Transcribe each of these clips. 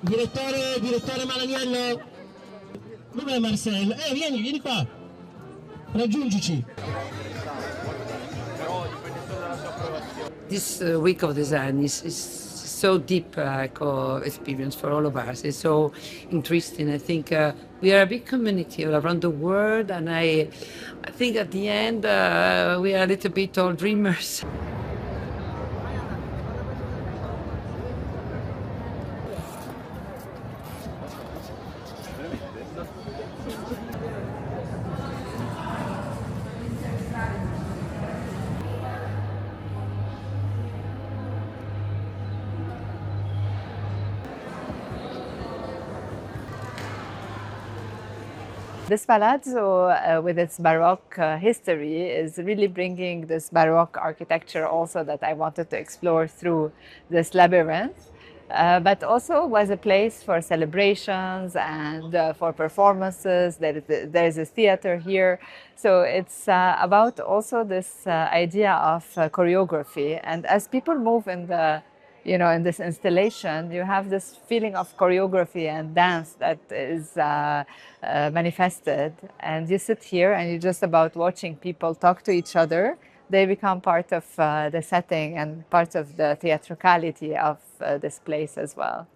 Direttore Malaniello, dov'è Marcello? Vieni qua, raggiungici. This week of design is so deep experience for all of us. It's so interesting. I think we are a big community all around the world, and I think at the end we are a little bit all dreamers. This palazzo, with its Baroque history, is really bringing this Baroque architecture also that I wanted to explore through this labyrinth. But also was a place for celebrations and for performances. There is a theater here. So it's about also this idea of choreography. And as people move in in this installation, you have this feeling of choreography and dance that is manifested. And you sit here and you're just about watching people talk to each other. They become part of the setting and part of the theatricality of this place as well.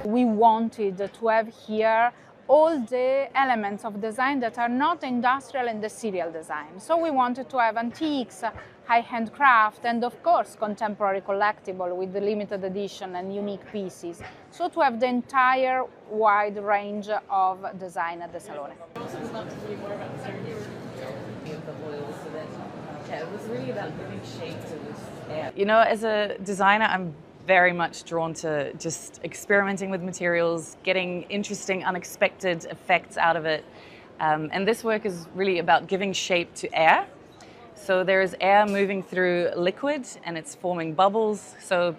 We wanted to have here all the elements of design that are not industrial and the serial design. So we wanted to have antiques, high-hand craft, and of course contemporary collectible with the limited edition and unique pieces. So to have the entire wide range of design at the Salone. You know, as a designer, I'm very much drawn to just experimenting with materials, getting interesting, unexpected effects out of it. And this work is really about giving shape to air. So there is air moving through liquid and it's forming bubbles. So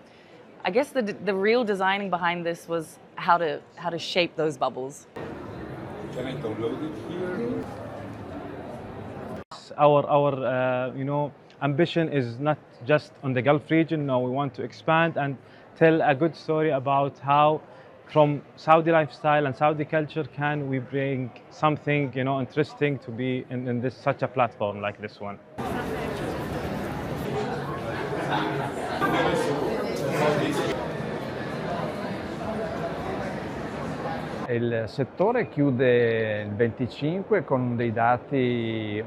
I guess the real designing behind this was how to shape those bubbles. Can I download it here? Our ambition is not just on the Gulf region. No, we want to expand and tell a good story about how, from Saudi lifestyle and Saudi culture, can we bring something interesting to be in this such a platform like this one. Il settore chiude il 25 con un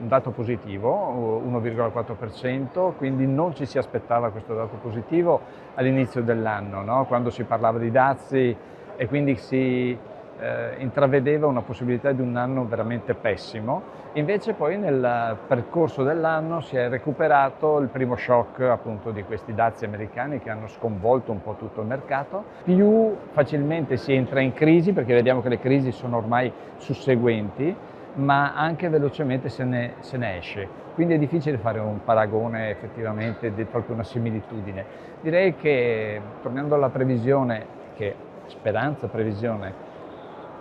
dato positivo, 1,4%, quindi non ci si aspettava questo dato positivo all'inizio dell'anno, no? Quando si parlava di dazi e quindi si intravedeva una possibilità di un anno veramente pessimo. Invece poi nel percorso dell'anno si è recuperato il primo shock appunto di questi dazi americani che hanno sconvolto un po' tutto il mercato. Più facilmente si entra in crisi perché vediamo che le crisi sono ormai susseguenti, ma anche velocemente se ne esce. Quindi è difficile fare un paragone effettivamente, proprio una similitudine. Direi che, tornando alla previsione, previsione,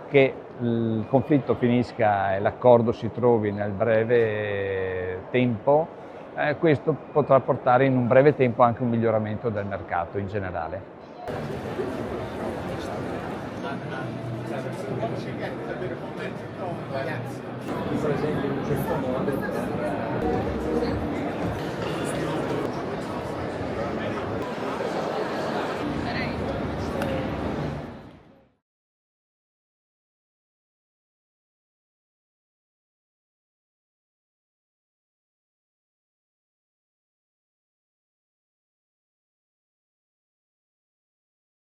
che il conflitto finisca e l'accordo si trovi nel breve tempo, questo potrà portare in un breve tempo anche un miglioramento del mercato in generale. Per esempio in un certo modo